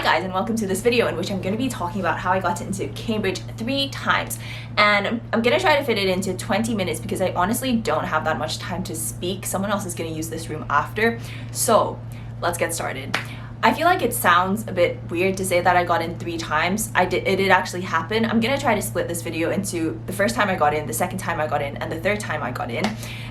guys, and welcome to this video in which I'm going to be talking about how I got into Cambridge 3 times, and I'm going to try to fit it into 20 minutes because I honestly don't have that much time to speak. Someone else is going to use this room after, so let's get started. I feel like it sounds a bit weird to say that I got in 3 times. It did actually happen. I'm gonna try to split this video into the first time I got in, the second time I got in, and the third time I got in.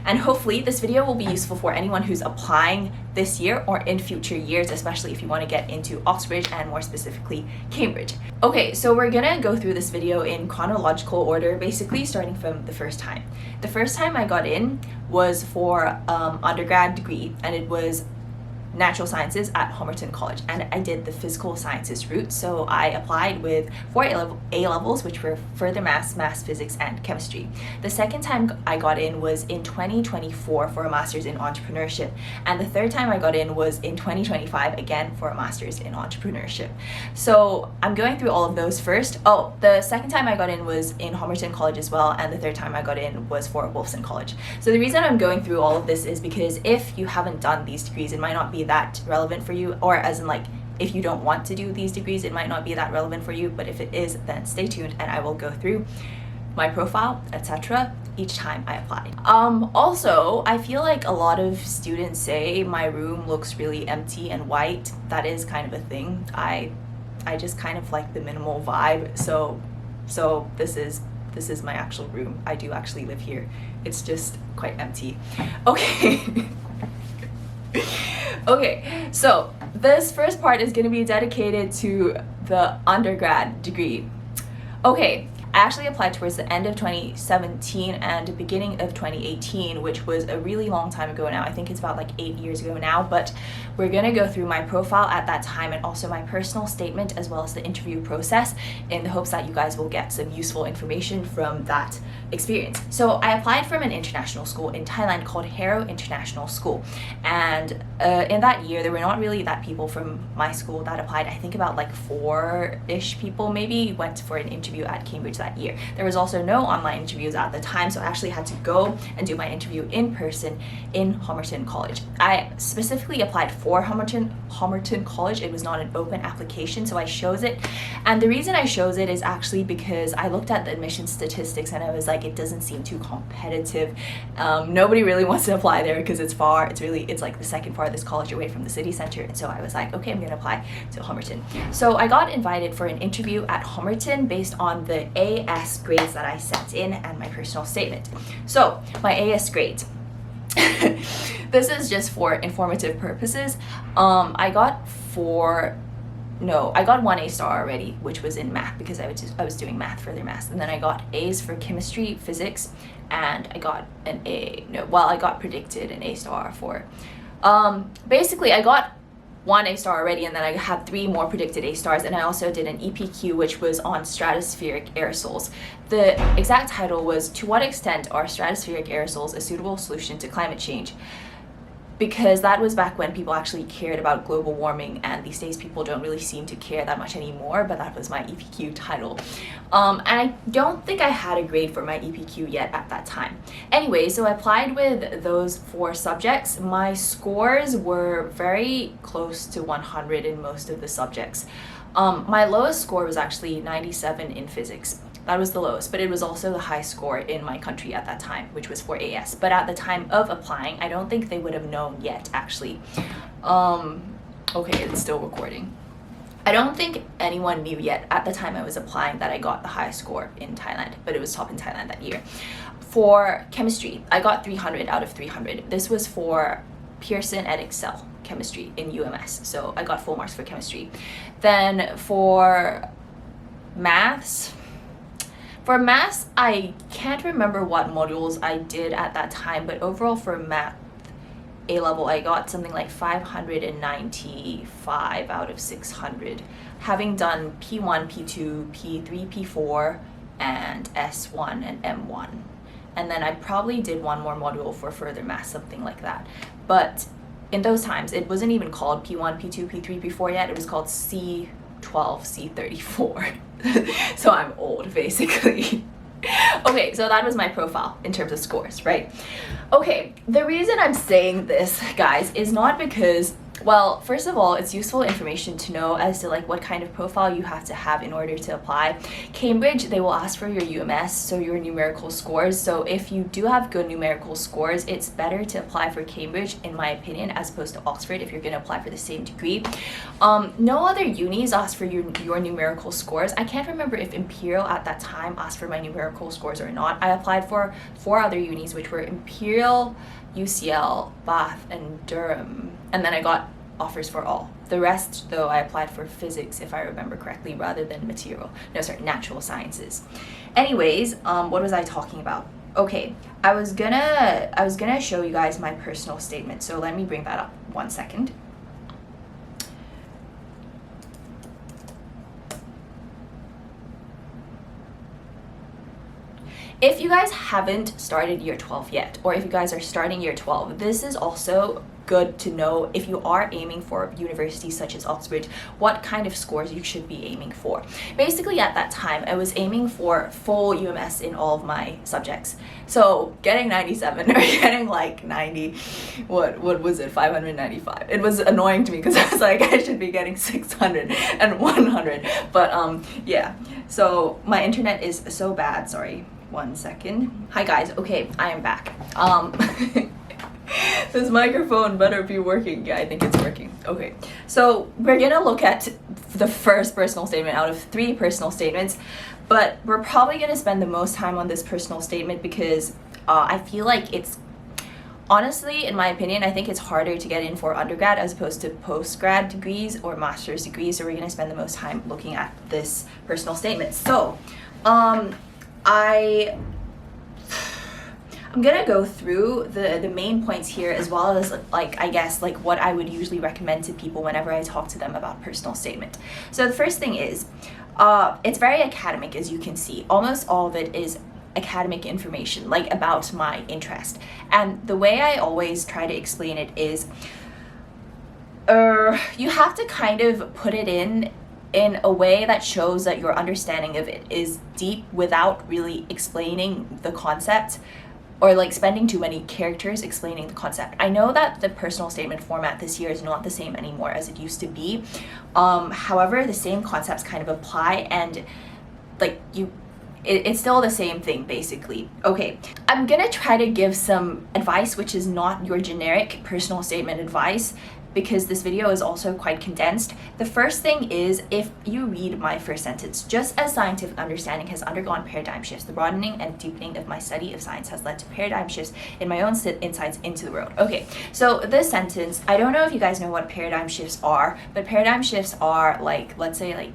And hopefully this video will be useful for anyone who's applying this year or in future years, especially if you want to get into Oxbridge and more specifically Cambridge. Okay, so we're gonna go through this video in chronological order, basically starting from the first time. The first time I got in was for undergrad degree, and it was natural sciences at Homerton College, and I did the physical sciences route. So I applied with 4 A levels, which were further maths, physics, and chemistry. The second time I got in was in 2024 for a master's in entrepreneurship, and the third time I got in was in 2025 again for a master's in entrepreneurship. So I'm going through all of those first. Oh, the second time I got in was in Homerton College as well, and the third time I got in was for Wolfson College. So the reason I'm going through all of this is because if you haven't done these degrees, it might not be that relevant for you, or as in like if you don't want to do these degrees, it might not be that relevant for you, but if it is, then stay tuned and I will go through my profile, etc. each time I apply. Also, I feel like a lot of students say my room looks really empty and white. That is kind of a thing. I just kind of like the minimal vibe, so this is my actual room. I do actually live here. It's just quite empty. Okay. Okay, so this first part is going to be dedicated to the undergrad degree. Okay, I actually applied towards the end of 2017 and beginning of 2018, which was a really long time ago now. I think it's about like 8 years ago now, but we're going to go through my profile at that time and also my personal statement as well as the interview process in the hopes that you guys will get some useful information from that experience. So I applied from an international school in Thailand called Harrow International School, and in that year there were not really that people from my school that applied. I think about like 4-ish people maybe went for an interview at Cambridge that year. There was also no online interviews at the time, so I actually had to go and do my interview in person in Homerton College. I specifically applied for Homerton College. It was not an open application, so I chose it, and the reason I chose it is actually because I looked at the admission statistics and I was like, it doesn't seem too competitive. Nobody really wants to apply there because it's far. It's like the second farthest college away from the city center, and so I was like, okay, I'm gonna apply to Homerton. So I got invited for an interview at Homerton based on the AS grades that I sent in and my personal statement. So my AS grades. This is just for informative purposes. I got 1 A star already, which was in math because I was doing math, further math, and then I got A's for chemistry, physics, and I got I got predicted an A star for, basically I got 1 A star already, and then I had 3 more predicted A stars, and I also did an EPQ, which was on stratospheric aerosols. The exact title was, "To what extent are stratospheric aerosols a suitable solution to climate change?" Because that was back when people actually cared about global warming, and these days people don't really seem to care that much anymore, but that was my EPQ title. And I don't think I had a grade for my EPQ yet at that time. Anyway, so I applied with those 4 subjects. My scores were very close to 100 in most of the subjects. My lowest score was actually 97 in physics. That was the lowest, but it was also the high score in my country at that time, which was for AS. But at the time of applying, I don't think they would have known yet, actually. Okay, it's still recording. I don't think anyone knew yet at the time I was applying that I got the highest score in Thailand, but it was top in Thailand that year. For chemistry, I got 300 out of 300. This was for Pearson and Excel chemistry in UMS, so I got full marks for chemistry. Then for maths, I can't remember what modules I did at that time, but overall for math A level, I got something like 595 out of 600, having done P1, P2, P3, P4, and S1 and M1. And then I probably did 1 more module for further math, something like that. But in those times, it wasn't even called P1, P2, P3, P4 yet. It was called C12, C34. So I'm old, basically. Okay, so that was my profile in terms of scores, right? Okay, the reason I'm saying this, guys, is not because Well, first of all, it's useful information to know as to like what kind of profile you have to have in order to apply. Cambridge, they will ask for your UMS, so your numerical scores. So if you do have good numerical scores, it's better to apply for Cambridge, in my opinion, as opposed to Oxford if you're going to apply for the same degree. No other unis ask for your numerical scores. I can't remember if Imperial at that time asked for my numerical scores or not. I applied for 4 other unis, which were Imperial, UCL, Bath, and Durham, and then I got offers for all. The rest, though, I applied for physics, if I remember correctly, rather than natural sciences. Anyways, what was I talking about? Okay, I was gonna show you guys my personal statement, so let me bring that up 1 second. If you guys haven't started year 12 yet, or if you guys are starting year 12, this is also good to know if you are aiming for universities such as Oxbridge, what kind of scores you should be aiming for. Basically, at that time, I was aiming for full UMS in all of my subjects. So getting 97 or getting like 90, what was it, 595? It was annoying to me because I was like, I should be getting 600 and 100. But yeah, so my internet is so bad, sorry. 1 second. Hi guys, okay, I am back. This microphone better be working. Yeah, I think it's working. Okay, so we're gonna look at the first personal statement out of 3 personal statements, but we're probably gonna spend the most time on this personal statement because I feel like it's, honestly, in my opinion, I think it's harder to get in for undergrad as opposed to postgrad degrees or master's degrees, so we're gonna spend the most time looking at this personal statement. So, I'm gonna go through the main points here, as well as like, I guess, like what I would usually recommend to people whenever I talk to them about personal statement. So the first thing is, it's very academic, as you can see. Almost all of it is academic information, like about my interest. And the way I always try to explain it is, you have to kind of put it in a way that shows that your understanding of it is deep without really explaining the concept or like spending too many characters explaining the concept. I know that the personal statement format this year is not the same anymore as it used to be. However, the same concepts kind of apply, and like it's still the same thing basically. Okay, I'm gonna try to give some advice which is not your generic personal statement advice, because this video is also quite condensed. The first thing is, if you read my first sentence, just as scientific understanding has undergone paradigm shifts, the broadening and deepening of my study of science has led to paradigm shifts in my own insights into the world. Okay, so this sentence, I don't know if you guys know what paradigm shifts are, but paradigm shifts are like, let's say like,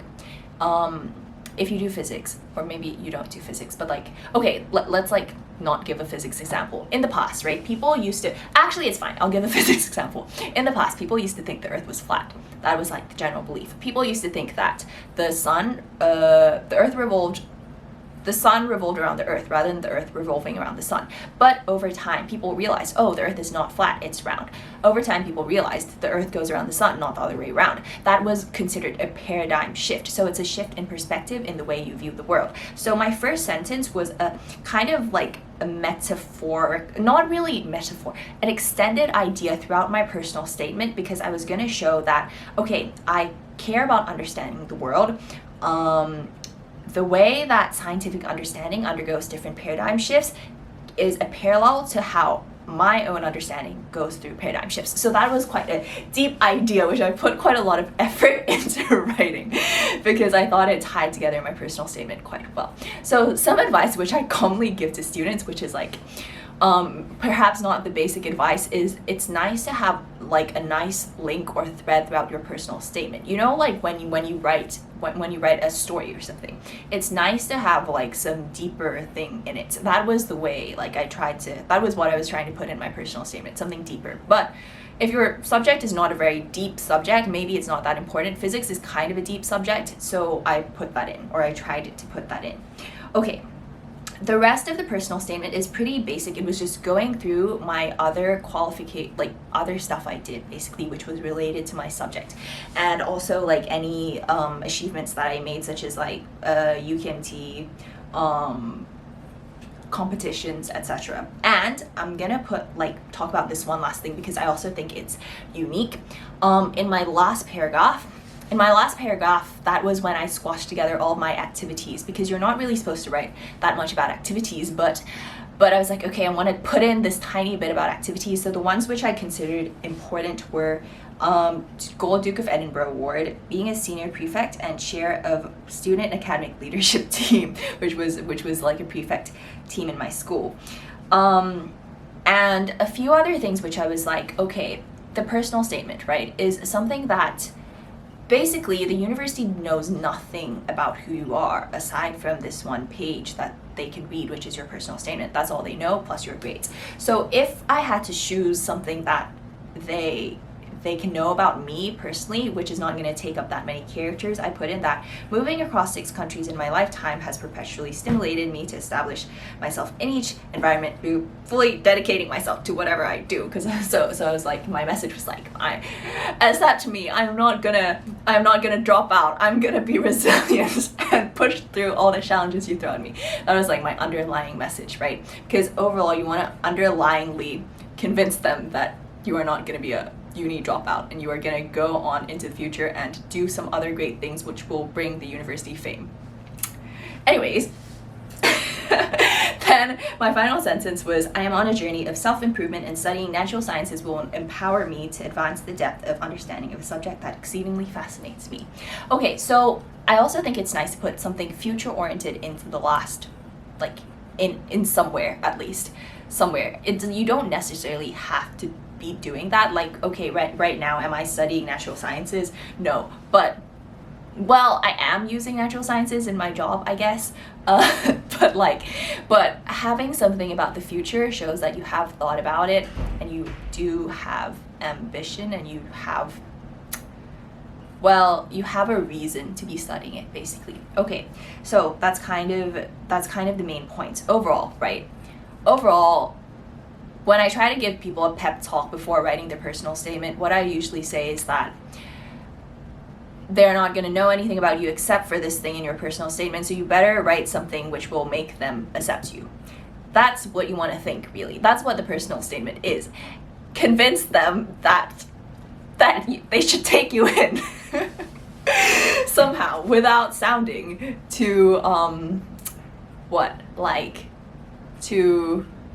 if you do physics, or maybe you don't do physics, but like, okay, let's like not give a physics example. In the past, right, people used to, actually it's fine, I'll give a physics example. In the past, people used to think the earth was flat. That was like the general belief. People used to think that the sun revolved around the earth rather than the earth revolving around the sun. But over time, people realized, oh, the earth is not flat, it's round. Over time, people realized the earth goes around the sun, not the other way around. That was considered a paradigm shift. So it's a shift in perspective in the way you view the world. So my first sentence was a kind of like a metaphor, not really metaphor, an extended idea throughout my personal statement, because I was gonna show that, okay, I care about understanding the world. The way that scientific understanding undergoes different paradigm shifts is a parallel to how my own understanding goes through paradigm shifts. So that was quite a deep idea, which I put quite a lot of effort into writing because I thought it tied together my personal statement quite well. So some advice which I commonly give to students, which is like, perhaps not the basic advice, is it's nice to have like a nice link or thread throughout your personal statement. You know, like when you write a story or something, it's nice to have like some deeper thing in it. That was the way, like that was what I was trying to put in my personal statement, something deeper. But if your subject is not a very deep subject, maybe it's not that important. Physics is kind of a deep subject, so I put that in, or I tried to put that in. Okay. The rest of the personal statement is pretty basic. It was just going through my other other stuff I did basically, which was related to my subject, and also like any achievements that I made, such as like UKMT, competitions, etc. And I'm gonna talk about this one last thing because I also think it's unique. In my last paragraph, that was when I squashed together all my activities, because you're not really supposed to write that much about activities, but I was like, okay, I want to put in this tiny bit about activities. So the ones which I considered important were Gold Duke of Edinburgh Award, being a senior prefect, and chair of student academic leadership team, which was like a prefect team in my school. And a few other things which I was like, okay, the personal statement, right, is something that basically the university knows nothing about who you are aside from this one page that they can read, which is your personal statement. That's all they know, plus your grades. So if I had to choose something that they can know about me personally, which is not going to take up that many characters, I put in that moving across 6 countries in my lifetime has perpetually stimulated me to establish myself in each environment through fully dedicating myself to whatever I do. Because so I was like, my message was like, accept me, I'm not gonna drop out, I'm gonna be resilient and push through all the challenges you throw at me. That was like my underlying message, right? Because overall you want to underlyingly convince them that you are not going to be a uni dropout, and you are going to go on into the future and do some other great things which will bring the university fame. Anyways, then my final sentence was, I am on a journey of self-improvement, and studying natural sciences will empower me to advance the depth of understanding of a subject that exceedingly fascinates me. Okay, so I also think it's nice to put something future-oriented into the last, like in somewhere, at least somewhere. You don't necessarily have to be doing that. Like, okay, right now, am I studying natural sciences? No, but well, I am using natural sciences in my job, I guess. But having something about the future shows that you have thought about it, and you do have ambition, and you have a reason to be studying it, basically. Okay, so that's kind of the main points overall, right? Overall, when I try to give people a pep talk before writing their personal statement, what I usually say is that they're not going to know anything about you except for this thing in your personal statement, so you better write something which will make them accept you. That's what you want to think, really. That's what the personal statement is. Convince them that they should take you in somehow, without sounding too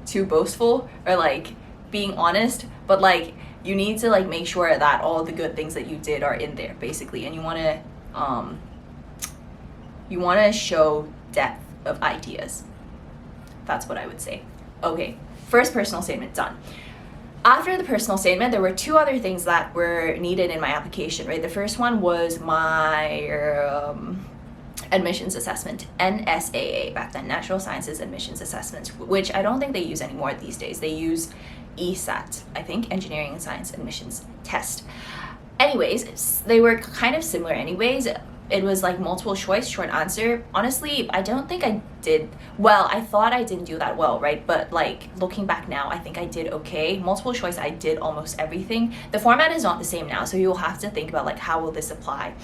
too boastful or like being honest, but like you need to like make sure that all the good things that you did are in there, basically, and you want to show depth of ideas. That's what I would say. Okay, first personal statement done. After the personal statement, there were 2 other things that were needed in my application, right? The first one was my admissions assessment, NSAA, back then, Natural Sciences Admissions Assessment, which I don't think they use anymore these days. They use ESAT, I think, Engineering and Science Admissions Test. Anyways, they were kind of similar anyways. It was like multiple choice, short answer. Honestly, I don't think I did well. I thought I didn't do that well, right? But like looking back now, I think I did okay. Multiple choice, I did almost everything. The format is not the same now, so you'll have to think about like, how will this apply?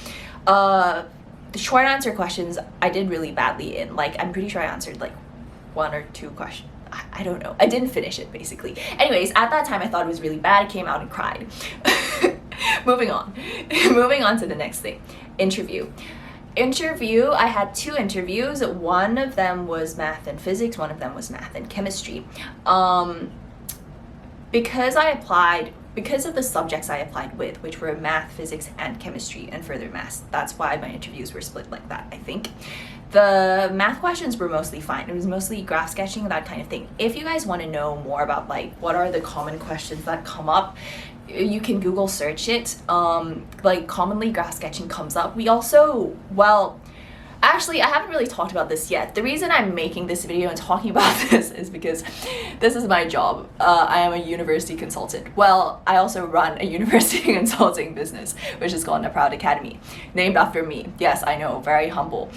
The short answer questions, I did really badly in. Like, I'm pretty sure I answered like 1 or 2 questions. I don't know. I didn't finish it, basically. Anyways, at that time, I thought it was really bad. I came out and cried. Moving on to the next thing. Interview, I had 2 interviews. One of them was math and physics. One of them was math and chemistry. Because of the subjects I applied with, which were math, physics, and chemistry, and further maths, that's why my interviews were split like that, I think. The math questions were mostly fine. It was mostly graph sketching, that kind of thing. If you guys want to know more about like what are the common questions that come up, you can Google search it. Like commonly graph sketching comes up. We also, actually, I haven't really talked about this yet. The reason I'm making this video and talking about this is because this is my job. I am a university consultant. Well, I also run a university consulting business, which is called A Proud Academy, named after me. Yes, I know, very humble.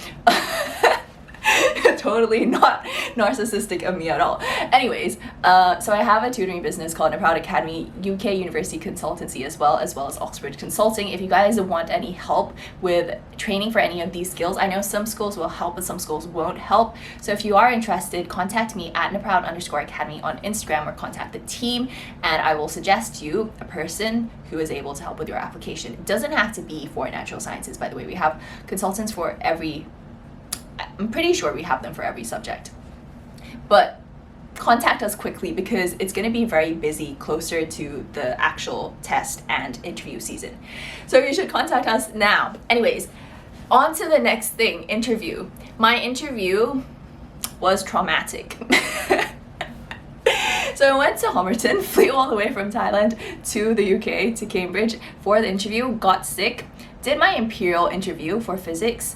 Totally not narcissistic of me at all. Anyways, so I have a tutoring business called Imperial Academy, UK University Consultancy as well as Oxbridge Consulting. If you guys want any help with training for any of these skills, I know some schools will help, but some schools won't help. So if you are interested, contact me at @Neproud_Academy on Instagram, or contact the team, and I will suggest you a person who is able to help with your application. It doesn't have to be for natural sciences, by the way. We have consultants for I'm pretty sure we have them for every subject. But contact us quickly because it's going to be very busy closer to the actual test and interview season. So you should contact us now. Anyways, on to the next thing, interview. My interview was traumatic. So I went to Homerton, flew all the way from Thailand to the UK, to Cambridge for the interview, got sick, did my Imperial interview for physics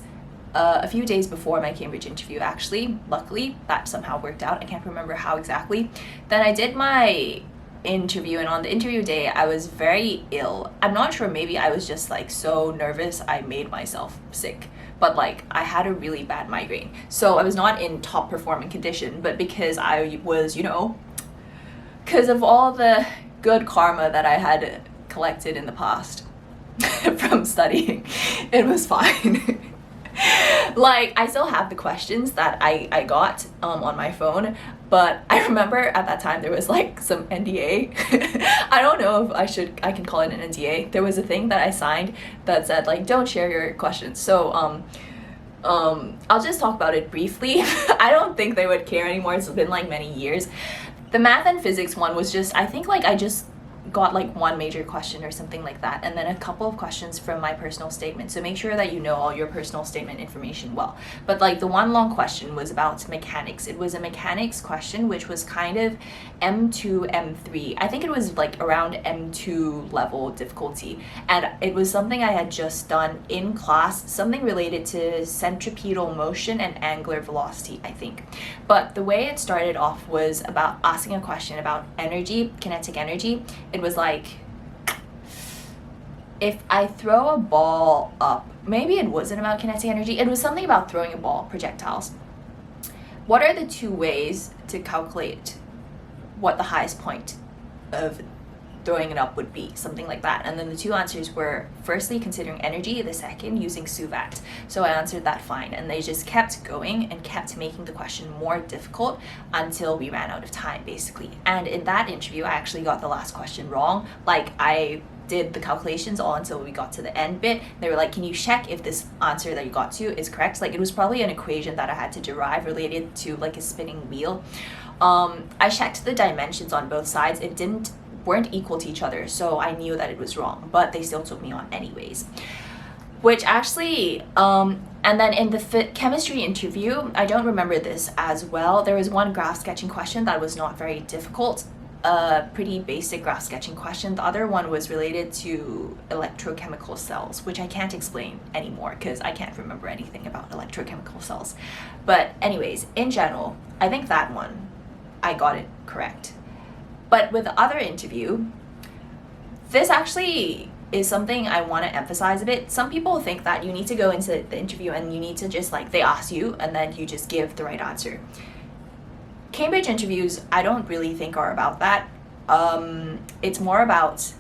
a few days before my Cambridge interview, actually. Luckily, that somehow worked out. I can't remember how exactly. Then I did my interview, and on the interview day, I was very ill. I'm not sure, maybe I was just like so nervous I made myself sick. But like, I had a really bad migraine. So I was not in top performing condition, but because I was, because of all the good karma that I had collected in the past from studying, it was fine. Like, I still have the questions that I got on my phone, but I remember at that time there was like some NDA. I don't know if I can call it an NDA. There was a thing that I signed that said like, don't share your questions. So I'll just talk about it briefly. I don't think they would care anymore. It's been like many years. The math and physics one was just, I think like I just got like one major question or something like that, and then a couple of questions from my personal statement. So make sure that you know all your personal statement information well. But like the one long question was about mechanics. It was a mechanics question, which was kind of M2, M3. I think it was like around M2 level difficulty. And it was something I had just done in class, something related to centripetal motion and angular velocity, I think. But the way it started off was about asking a question about energy, kinetic energy. It was like, if I throw a ball up, maybe it wasn't about kinetic energy, it was something about throwing a ball, projectiles. What are the two ways to calculate what the highest point of throwing it up would be? Something like that. And then the two answers were, firstly, considering energy, the second, using SUVAT. So I answered that fine, and they just kept going and kept making the question more difficult until we ran out of time, basically. And in that interview, I actually got the last question wrong. Like, I did the calculations all until we got to the end bit. They were like, can you check if this answer that you got to is correct? Like, it was probably an equation that I had to derive related to like a spinning wheel. I checked the dimensions on both sides. It weren't equal to each other, so I knew that it was wrong, but they still took me on anyways. Which actually, and then in the chemistry interview, I don't remember this as well. There was one graph sketching question that was not very difficult, a pretty basic graph sketching question. The other one was related to electrochemical cells, which I can't explain anymore because I can't remember anything about electrochemical cells. But anyways, in general, I think that one, I got it correct. But with the other interview, this actually is something I want to emphasize a bit. Some people think that you need to go into the interview and you need to just like, they ask you and then you just give the right answer. Cambridge interviews, I don't really think are about that. It's more about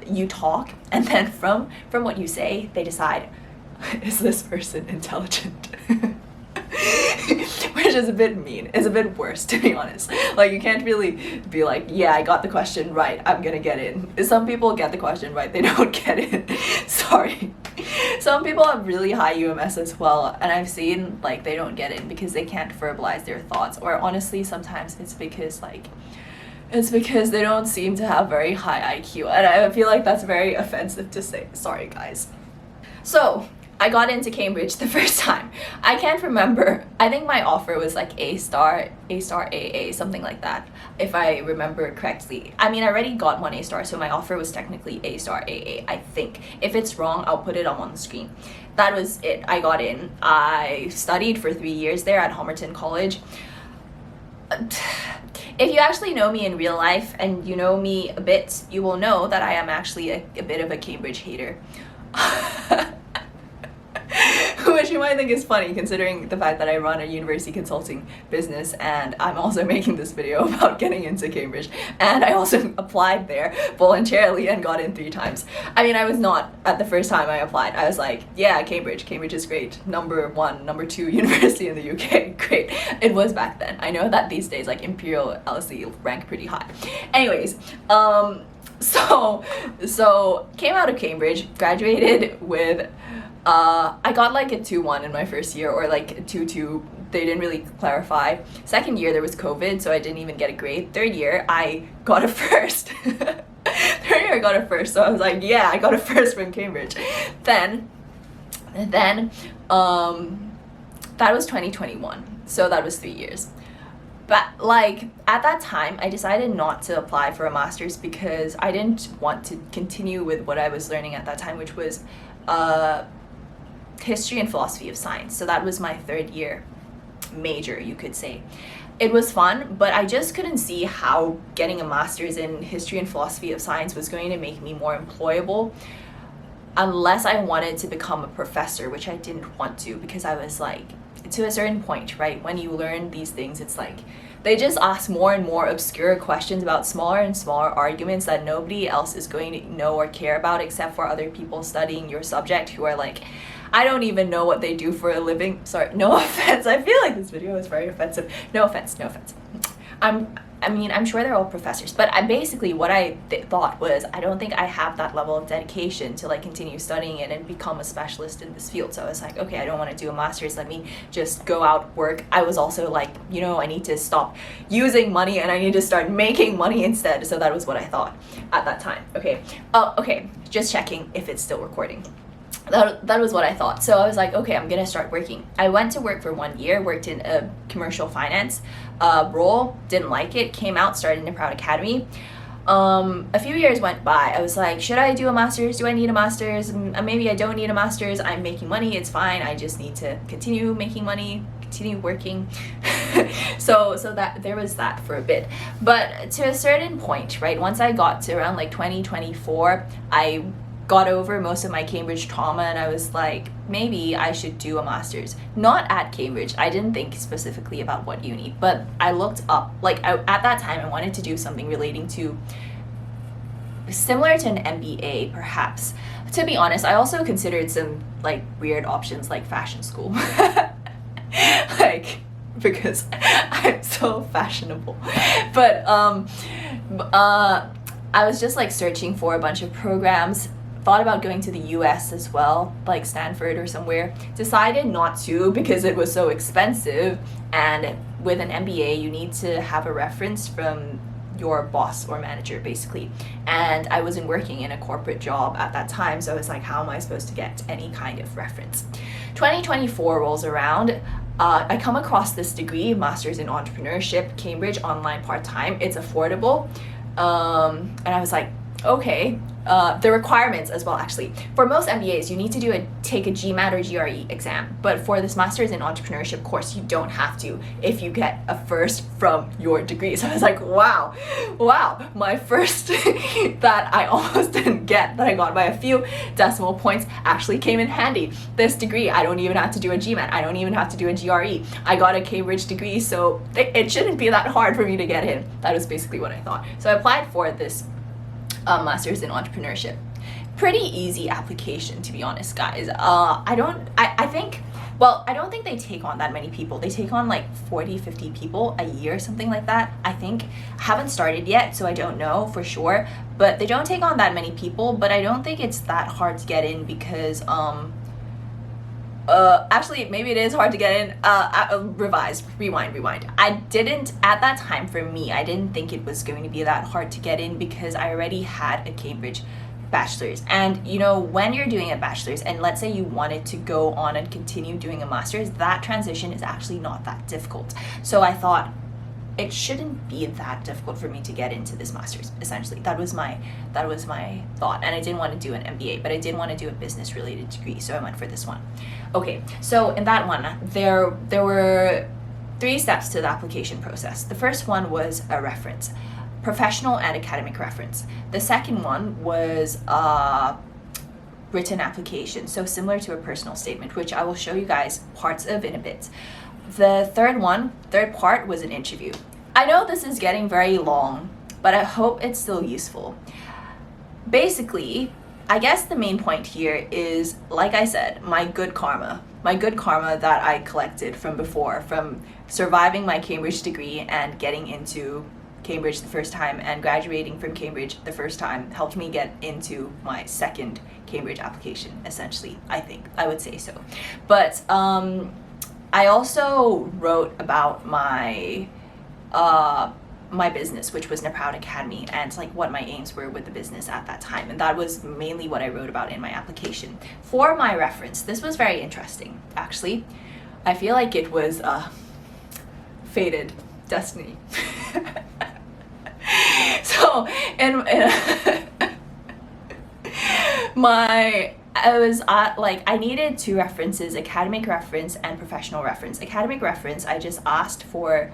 you talk, and then from what you say, they decide, is this person intelligent? Which is a bit mean. It's a bit worse, to be honest. Like, you can't really be like, yeah, I got the question right, I'm gonna get in. Some people get the question right, they don't get it. Sorry. Some people have really high UMS as well, and I've seen like they don't get in because they can't verbalize their thoughts, or honestly sometimes it's because they don't seem to have very high IQ, and I feel like that's very offensive to say. Sorry guys. So I got into Cambridge the first time. I can't remember. I think my offer was like A star, AA, something like that, if I remember correctly. I mean, I already got one A star, so my offer was technically A star, AA, I think. If it's wrong, I'll put it up on the screen. That was it. I got in. I studied for 3 years there at Homerton College. If you actually know me in real life and you know me a bit, you will know that I am actually a bit of a Cambridge hater. Which you might think is funny considering the fact that I run a university consulting business and I'm also making this video about getting into Cambridge, and I also applied there voluntarily and got in 3 times. I mean, I was not at the first time I applied. I was like, yeah, Cambridge is great. number 1, number 2 university in the UK, great. It was back then. I know that these days like Imperial LSE rank pretty high. Anyways, so came out of Cambridge, graduated with I got like a 2.1 in my first year, or like a 2.2. They didn't really clarify. Second year there was COVID, so I didn't even get a grade. Third year I got a first. Third year I got a first, so I was like, yeah, I got a first from Cambridge. Then that was 2021, so that was 3 years. But like at that time I decided not to apply for a master's because I didn't want to continue with what I was learning at that time, which was history and philosophy of science. So that was my 3rd year major, you could say. It was fun, but I just couldn't see how getting a master's in history and philosophy of science was going to make me more employable unless I wanted to become a professor, which I didn't want to, because I was like, to a certain point, right, when you learn these things, it's like they just ask more and more obscure questions about smaller and smaller arguments that nobody else is going to know or care about except for other people studying your subject who are like, I don't even know what they do for a living. Sorry, no offense. I feel like this video is very offensive. No offense. I'm sure they're all professors, but what I thought was, I don't think I have that level of dedication to like continue studying it and become a specialist in this field. So I was like, okay, I don't want to do a master's. Let me just go out, work. I was also like, I need to stop using money and I need to start making money instead. So that was what I thought at that time. Okay. Okay. Just checking if it's still recording. That was what I thought. So I was like, okay, I'm gonna start working. I went to work for 1 year, worked in a commercial finance role, didn't like it, came out, started in a Proud Academy. A few years went by. I was like, should I do a master's? Do I need a master's? Maybe I don't need a master's. I'm making money, it's fine. I just need to continue making money, continue working. so that there was that for a bit. But to a certain point, right, once I got to around like 2024, I got over most of my Cambridge trauma and I was like, maybe I should do a master's. Not at Cambridge. I didn't think specifically about what uni, but I looked up, at that time I wanted to do something relating to similar to an MBA perhaps. To be honest, I also considered some like weird options like fashion school. Because I'm so fashionable. But I was just like searching for a bunch of programs. Thought about going to the US as well, like Stanford or somewhere. Decided not to because it was so expensive, and with an MBA you need to have a reference from your boss or manager basically, and I wasn't working in a corporate job at that time, so I was like, how am I supposed to get any kind of reference? 2024 rolls around. I come across this degree, Master's in Entrepreneurship, Cambridge, online part-time. It's affordable, and I was like, okay. The requirements as well, actually. For most MBAs, you need to take a GMAT or GRE exam, but for this Master's in Entrepreneurship course, you don't have to if you get a first from your degree. So I was like, wow, my first that I almost didn't get, that I got by a few decimal points, actually came in handy. This degree, I don't even have to do a GMAT, I don't even have to do a GRE. I got a Cambridge degree, so it shouldn't be that hard for me to get in. That was basically what I thought. So I applied for this Master's in Entrepreneurship. Pretty easy application, to be honest, guys. I don't think they take on that many people. They take on like 40-50 people a year, something like that, I think. Haven't started yet, so I don't know for sure, but they don't take on that many people. But I don't think it's that hard to get in because actually maybe it is hard to get in. Rewind. I didn't, at that time, for me, I didn't think it was going to be that hard to get in because I already had a Cambridge bachelor's. And when you're doing a bachelor's and let's say you wanted to go on and continue doing a master's, that transition is actually not that difficult. So I thought it shouldn't be that difficult for me to get into this master's. Essentially, that was my thought. And I didn't want to do an MBA, but I did want to do a business related degree, so I went for this one. Okay, so in that one, there were 3 steps to the application process. The first one was a reference, professional and academic reference. The second one was written application, so similar to a personal statement, which I will show you guys parts of in a bit. The third part was an interview. I know this is getting very long, but I hope it's still useful. Basically, I guess the main point here is, like I said, my good karma that I collected from before, from surviving my Cambridge degree and getting into Cambridge the first time and graduating from Cambridge the first time, helped me get into my second Cambridge application, essentially. I would say so. But I also wrote about my my business, which was Imperial Academy, and like what my aims were with the business at that time, and that was mainly what I wrote about in my application. For my reference, this was very interesting, actually. I feel like it was fated destiny. So I needed two references, academic reference and professional reference. Academic reference, I just asked for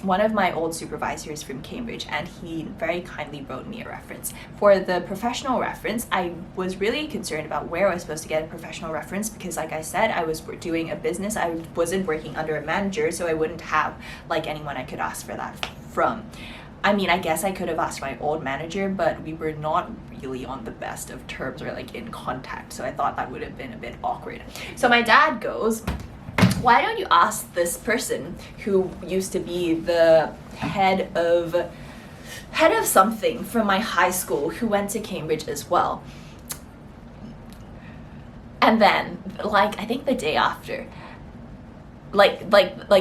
one of my old supervisors from Cambridge, and he very kindly wrote me a reference. For the professional reference, I was really concerned about where I was supposed to get a professional reference, because like I said, I was doing a business. I wasn't working under a manager, so I wouldn't have like anyone I could ask for that from. I mean, I guess I could have asked my old manager, but we were not really on the best of terms or like in contact, so I thought that would have been a bit awkward. So my dad goes, why don't you ask this person who used to be the head of something from my high school, who went to Cambridge as well. And then, like, I think the day after, like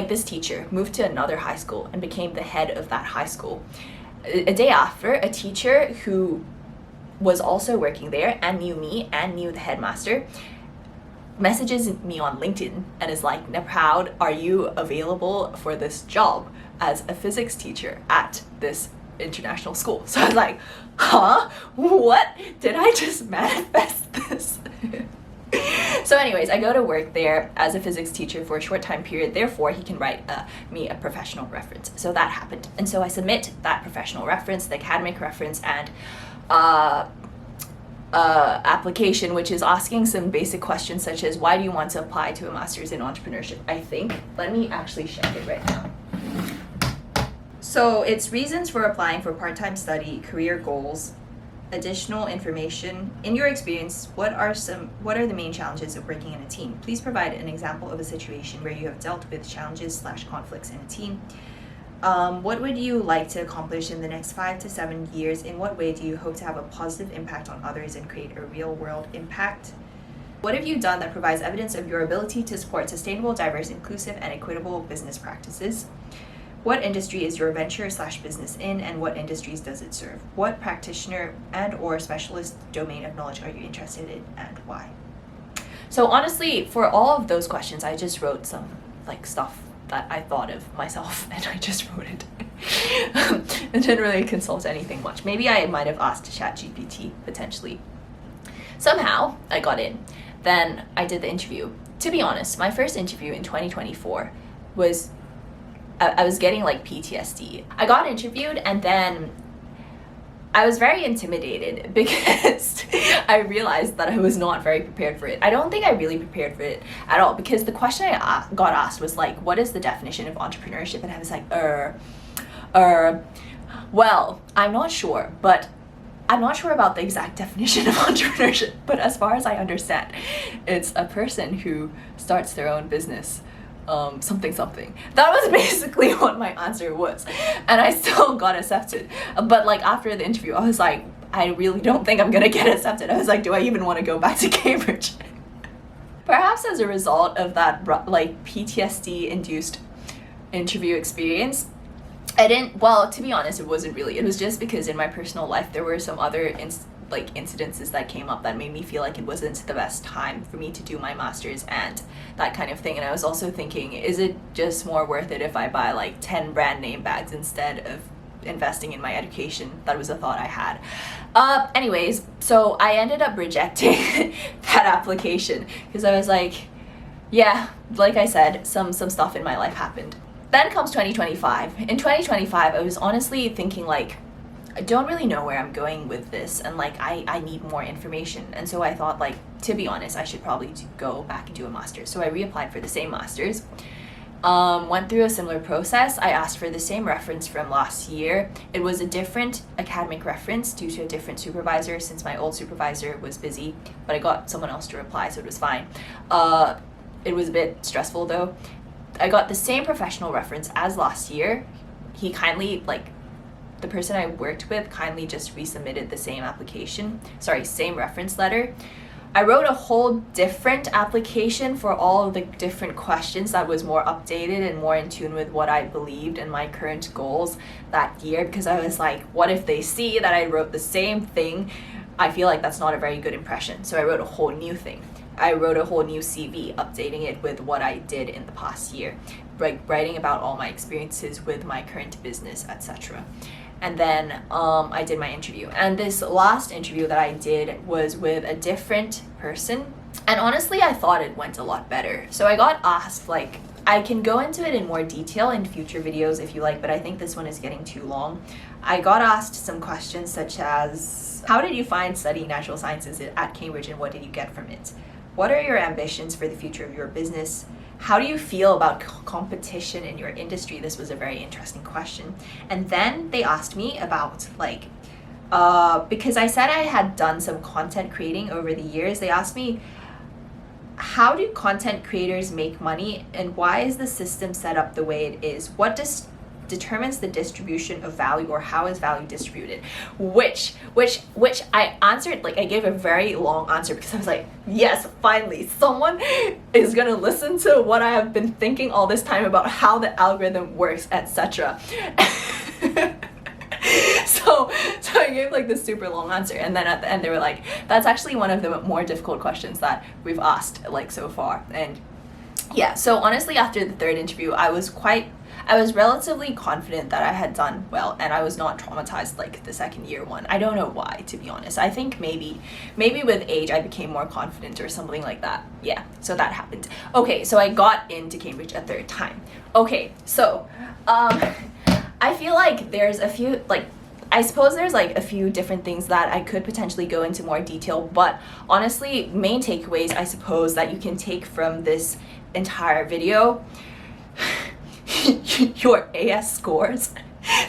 this teacher moved to another high school and became the head of that high school. A day after, a teacher who was also working there and knew me and knew the headmaster messages me on LinkedIn and is like, Neproud, are you available for this job as a physics teacher at this international school? So I was like, huh? What? Did I just manifest this? So anyways, I go to work there as a physics teacher for a short time period, therefore he can write me a professional reference. So that happened. And so I submit that professional reference, the academic reference, and application, which is asking some basic questions such as, why do you want to apply to a master's in entrepreneurship? I think, let me actually check it right now. So it's reasons for applying for part-time study, career goals, additional information. In your experience, what are the main challenges of working in a team? Please provide an example of a situation where you have dealt with challenges/conflicts in a team. What would you like to accomplish in the next 5 to 7 years? In what way do you hope to have a positive impact on others and create a real-world impact? What have you done that provides evidence of your ability to support sustainable, diverse, inclusive, and equitable business practices? What industry is your venture/business in, and what industries does it serve? What practitioner and/or specialist domain of knowledge are you interested in, and why? So honestly, for all of those questions, I just wrote some like stuff that I thought of myself, and I just wrote it. I didn't really consult anything much. Maybe I might have asked ChatGPT, potentially. Somehow, I got in. Then I did the interview. To be honest, my first interview in 2024 was, I was getting like PTSD. I got interviewed, and then I was very intimidated because I realized that I was not very prepared for it. I don't think I really prepared for it at all, because the question I got asked was like, what is the definition of entrepreneurship? And I was like, well, I'm not sure, but I'm not sure about the exact definition of entrepreneurship, but as far as I understand, it's a person who starts their own business, something. That was basically what my answer was, and I still got accepted. But like after the interview, I was like, I really don't think I'm gonna get accepted. I was like, do I even want to go back to Cambridge? Perhaps as a result of that like PTSD induced interview experience, well, to be honest, it wasn't really. It was just because in my personal life there were some other incidences that came up that made me feel like it wasn't the best time for me to do my master's and that kind of thing. And I was also thinking, is it just more worth it if I buy like 10 brand name bags instead of investing in my education? That was a thought I had. Anyways, so I ended up rejecting that application because I was like, yeah, like I said, some stuff in my life happened. Then comes 2025. In 2025, I was honestly thinking like, I don't really know where I'm going with this, and like I need more information. And so I thought, like, to be honest, I should probably go back and do a master's. So I reapplied for the same master's. Went through a similar process. I asked for the same reference from last year. It was a different academic reference due to a different supervisor, since my old supervisor was busy, but I got someone else to reply, so it was fine. It was a bit stressful though. I got the same professional reference as last year. He kindly, like, the person I worked with kindly just resubmitted the same same reference letter. I wrote a whole different application for all of the different questions that was more updated and more in tune with what I believed and my current goals that year, because I was like, what if they see that I wrote the same thing? I feel like that's not a very good impression. So I wrote a whole new thing. I wrote a whole new CV, updating it with what I did in the past year, like writing about all my experiences with my current business, etc. And then I did my interview. And this last interview that I did was with a different person. And honestly, I thought it went a lot better. So I got asked, like, I can go into it in more detail in future videos if you like, but I think this one is getting too long. I got asked some questions such as, how did you find studying natural sciences at Cambridge and what did you get from it? What are your ambitions for the future of your business? How do you feel about competition in your industry? This was a very interesting question. And then they asked me about, like, because I said I had done some content creating over the years, they asked me, how do content creators make money and why is the system set up the way it is? What determines the distribution of value, or how is value distributed? Which I answered, like, I gave a very long answer because I was like, yes, finally someone is gonna listen to what I have been thinking all this time about how the algorithm works, etc. So I gave like this super long answer, and then at the end they were like, that's actually one of the more difficult questions that we've asked, like, so far. And yeah, so honestly, after the third interview, I was relatively confident that I had done well, and I was not traumatized like the second year one. I don't know why, to be honest. I think maybe with age I became more confident or something like that. Yeah, so that happened. Okay, so I got into Cambridge a third time. Okay, so I feel like there's a few, like, I suppose there's like a few different things that I could potentially go into more detail, but honestly, main takeaways I suppose that you can take from this entire video, your AS scores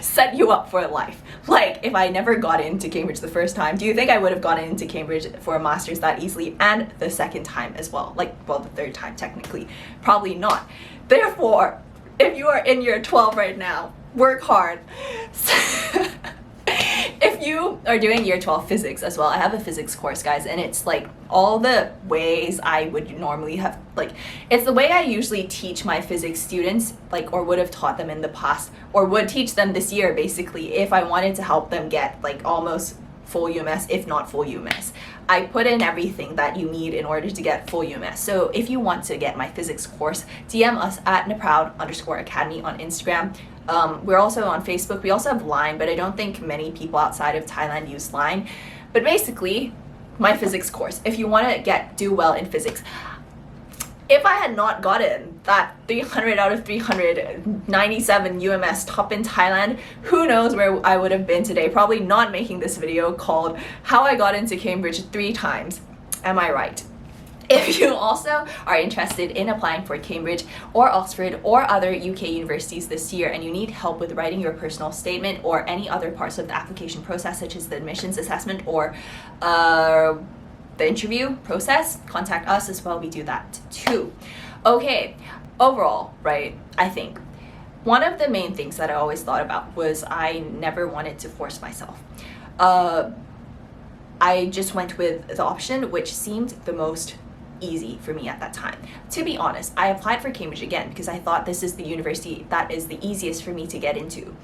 set you up for life. Like, if I never got into Cambridge the first time, do you think I would have gotten into Cambridge for a master's that easily, and the second time as well? Like, well, the third time technically. Probably not. Therefore, if you are in year 12 right now, work hard. If you are doing year 12 physics as well, I have a physics course, guys, and it's like all the ways I would normally have, like, it's the way I usually teach my physics students, like, or would have taught them in the past, or would teach them this year, basically, if I wanted to help them get like almost full UMS, if not full UMS. I put in everything that you need in order to get full UMS. So if you want to get my physics course, DM us at naproud_academy on Instagram. We're also on Facebook. We also have Line, but I don't think many people outside of Thailand use Line. But basically, my physics course, if you want to do well in physics, if I had not gotten that 300 out of 397 UMS top in Thailand, who knows where I would have been today. Probably not making this video called How I Got Into Cambridge 3 Times. Am I right? If you also are interested in applying for Cambridge or Oxford or other UK universities this year, and you need help with writing your personal statement or any other parts of the application process, such as the admissions assessment or the interview process, contact us as well. We do that too. Okay, overall, right, I think one of the main things that I always thought about was I never wanted to force myself. I just went with the option which seemed the most easy for me at that time. To be honest, I applied for Cambridge again because I thought this is the university that is the easiest for me to get into,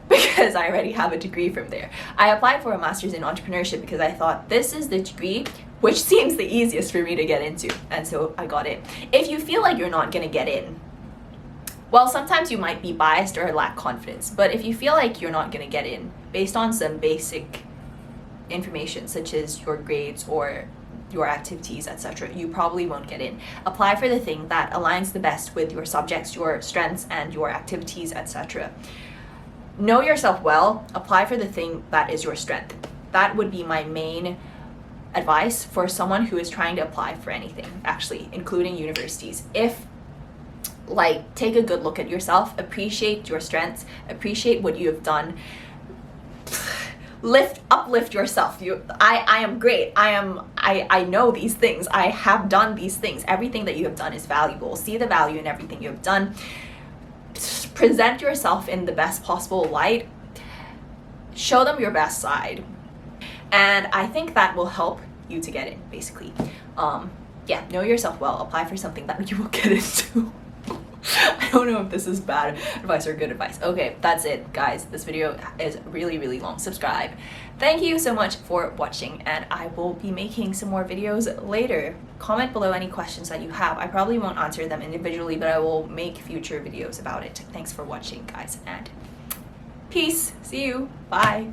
because I already have a degree from there. I applied for a master's in entrepreneurship because I thought this is the degree which seems the easiest for me to get into, and so I got it. If you feel like you're not gonna get in, well, sometimes you might be biased or lack confidence, but if you feel like you're not gonna get in based on some basic information such as your grades or your activities, etc., you probably won't get in. Apply for the thing that aligns the best with your subjects, your strengths, and your activities, etc. know yourself well, apply for the thing that is your strength. That would be my main advice for someone who is trying to apply for anything, actually, including universities. Take a good look at yourself, appreciate your strengths, appreciate what you have done, uplift yourself. I am great. I know these things. I have done these things. Everything that you have done is valuable. See the value in everything you have done. Present yourself in the best possible light. Show them your best side. And I think that will help you to get in, basically. Yeah, know yourself well. Apply for something that you will get into. I don't know if this is bad advice or good advice. Okay, that's it, guys. This video is really, really long. Subscribe. Thank you so much for watching, and I will be making some more videos later. Comment below any questions that you have. I probably won't answer them individually, but I will make future videos about it. Thanks for watching, guys, and peace. See you. Bye.